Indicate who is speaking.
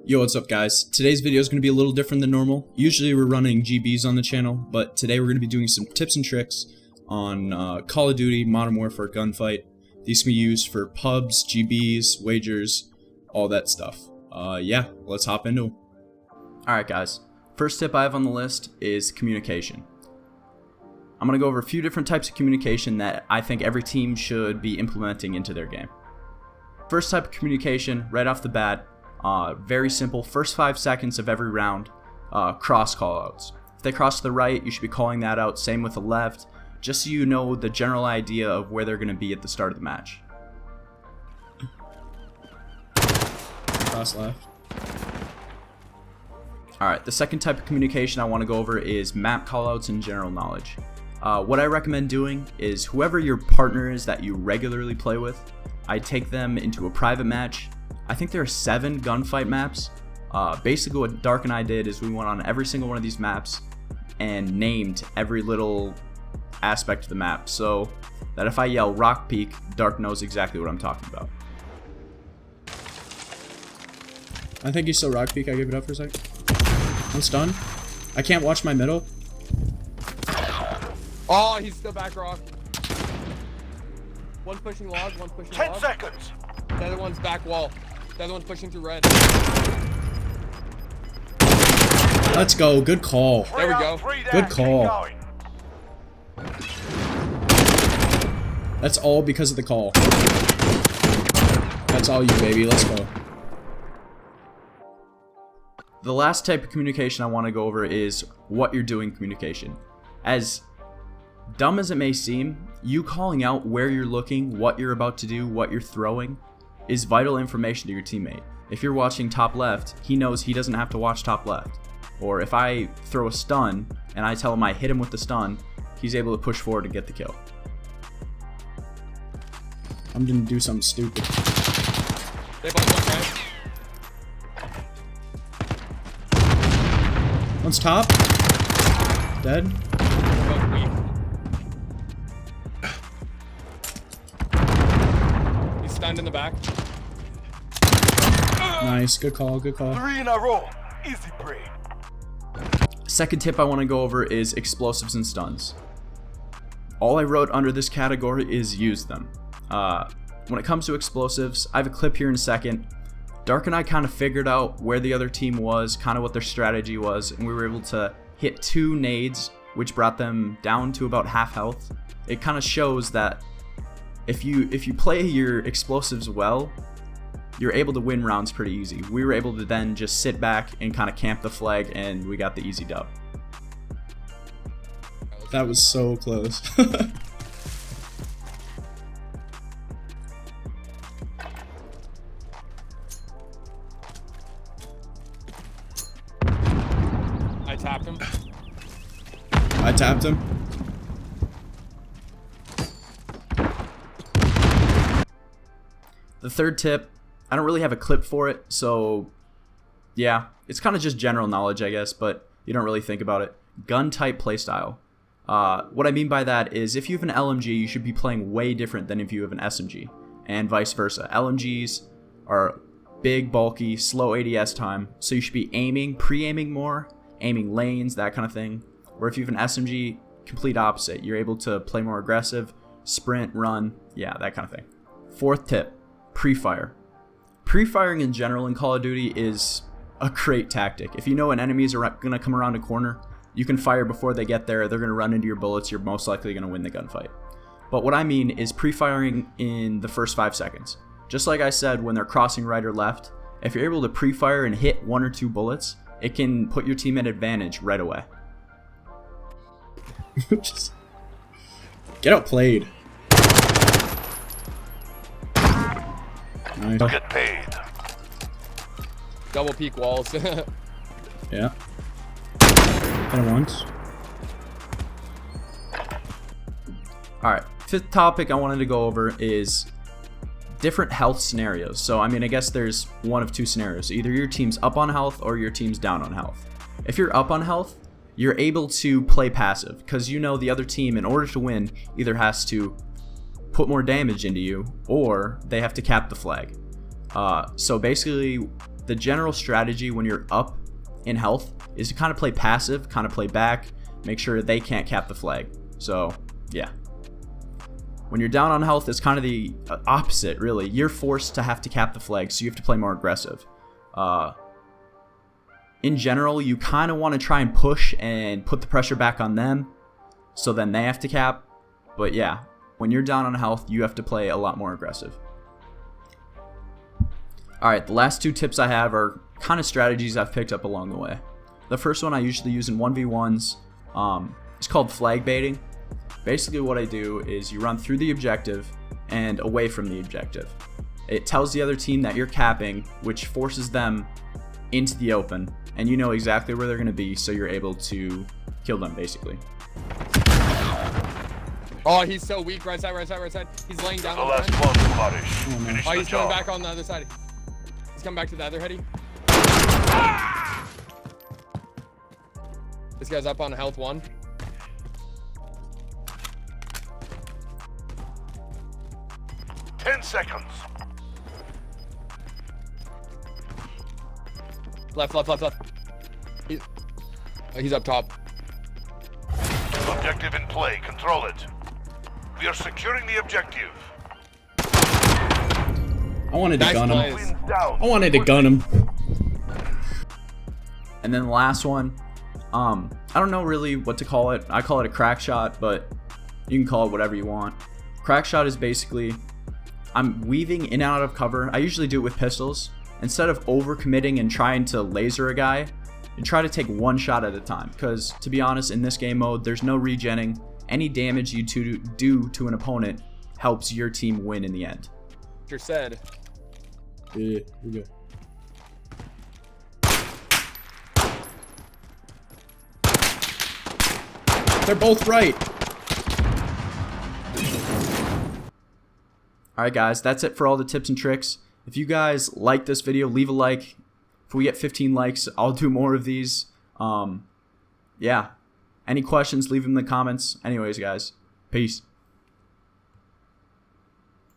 Speaker 1: Yo, what's up guys? Today's video is going to be a little different than normal. Usually we're running GBs on the channel, but today we're going to be doing some tips and tricks on Call of Duty, Modern Warfare, Gunfight. These can be used for pubs, GBs, wagers, all that stuff. Yeah, let's hop into them. Alright guys, first tip I have on the list is communication. I'm going to go over a few different types of communication that I think every team should be implementing into their game. First type of communication, right off the bat, very simple, first 5 seconds of every round, cross callouts. If they cross to the right, you should be calling that out, same with the left, just so you know the general idea of where they're going to be at the start of the match.
Speaker 2: Cross left.
Speaker 1: Alright, the second type of communication I want to go over is map callouts and general knowledge. What I recommend doing is whoever your partner is that you regularly play with, I take them into a private match. I think there are 7 gunfight maps. Basically what Dark and I did is we went on every single one of these maps and named every little aspect of the map so that if I yell Rock Peak, Dark knows exactly what I'm talking about.
Speaker 2: I think he's still Rock Peak. I give it up for a second. I'm stunned. I can't watch my middle.
Speaker 3: Oh, he's still back rock. One's pushing log, one's pushing
Speaker 4: 10
Speaker 3: log.
Speaker 4: seconds.
Speaker 3: The other one's back wall. The other one's pushing through red.
Speaker 2: Let's go. Good call.
Speaker 3: There we go.
Speaker 2: Good call. That's all because of the call. That's all you, baby. Let's go.
Speaker 1: The last type of communication I want to go over is what you're doing communication. As dumb as it may seem, you calling out where you're looking, what you're about to do, what you're throwing, is vital information to your teammate. If you're watching top left, he knows he doesn't have to watch top left. Or if I throw a stun and I tell him I hit him with the stun, he's able to push forward and get the kill.
Speaker 2: I'm gonna do something stupid.
Speaker 3: They both look right.
Speaker 2: One's top. Dead.
Speaker 3: Both weak. He's stunned in the back.
Speaker 2: Nice. Good call. Good call.
Speaker 4: 3 in a row. Easy break.
Speaker 1: Second tip I want to go over is explosives and stuns. All I wrote under this category is use them. When it comes to explosives, I have a clip here in a second. Dark and I kind of figured out where the other team was, kind of what their strategy was, and we were able to hit 2 nades, which brought them down to about half health. It kind of shows that if you play your explosives well, you're able to win rounds pretty easy. We were able to then just sit back and kind of camp the flag, and we got the easy dub.
Speaker 2: That was so close.
Speaker 3: I tapped him.
Speaker 2: I tapped him.
Speaker 1: The third tip, I don't really have a clip for it, so yeah, it's kind of just general knowledge, I guess, but you don't really think about it. Gun type playstyle. What I mean by that is if you have an LMG, you should be playing way different than if you have an SMG, and vice versa. LMGs are big, bulky, slow ADS time, so you should be aiming, pre-aiming more, aiming lanes, that kind of thing. Or if you have an SMG, complete opposite. You're able to play more aggressive, sprint, run, yeah, that kind of thing. Fourth tip, pre-fire. Pre-firing in general in Call of Duty is a great tactic. If you know an enemies are going to come around a corner, you can fire before they get there, they're going to run into your bullets, you're most likely going to win the gunfight. But what I mean is pre-firing in the first 5 seconds. Just like I said, when they're crossing right or left, if you're able to pre-fire and hit 1 or 2 bullets, it can put your team at advantage right away.
Speaker 2: Just get outplayed. Nice.
Speaker 4: Get paid.
Speaker 3: Double peak walls.
Speaker 2: Yeah. Hit him once.
Speaker 1: Alright, fifth topic I wanted to go over is different health scenarios. So, I mean, I guess there's one of 2 scenarios. Either your team's up on health or your team's down on health. If you're up on health, you're able to play passive because you know the other team, in order to win, either has to put more damage into you or they have to cap the flag. So basically, the general strategy when you're up in health is to kind of play passive, kind of play back, make sure they can't cap the flag. So, yeah. When you're down on health, it's kind of the opposite, really. You're forced to have to cap the flag, so you have to play more aggressive. In general, you kind of want to try and push and put the pressure back on them, so then they have to cap. But yeah, when you're down on health, you have to play a lot more aggressive. Alright, the last 2 tips I have are kind of strategies I've picked up along the way. The first one I usually use in 1v1s. It's called flag baiting. Basically what I do is you run through the objective and away from the objective. It tells the other team that you're capping, which forces them into the open, and you know exactly where they're going to be, so you're able to kill them, basically.
Speaker 3: Oh, he's so weak. Right side, right side, right side. He's laying down
Speaker 4: The
Speaker 3: on
Speaker 4: last
Speaker 3: the
Speaker 4: one, Punish. Finish
Speaker 3: Oh,
Speaker 4: the
Speaker 3: he's coming
Speaker 4: job.
Speaker 3: back on the other side. He's coming back to the other heady. This guy's up on health 1.
Speaker 4: Ten seconds.
Speaker 3: Left, left, left, left. He's up top.
Speaker 4: Objective in play. Control it. We are securing the objective.
Speaker 2: I wanted to
Speaker 3: Nice
Speaker 2: gun him.
Speaker 3: plays.
Speaker 4: Win down.
Speaker 2: I wanted to gun him.
Speaker 1: And then the last one, I don't know really what to call it. I call it a crackshot, but you can call it whatever you want. Crackshot is basically, I'm weaving in and out of cover. I usually do it with pistols. Instead of overcommitting and trying to laser a guy, you try to take one shot at a time. Because, to be honest, in this game mode, there's no regenning. Any damage you do to an opponent helps your team win in the end.
Speaker 3: You're said.
Speaker 2: Yeah, we're good. They're both right.
Speaker 1: Alright guys, that's it for all the tips and tricks. If you guys like this video, leave a like. If we get 15 likes, I'll do more of these. Yeah. Any questions, leave them in the comments. Anyways, guys, peace.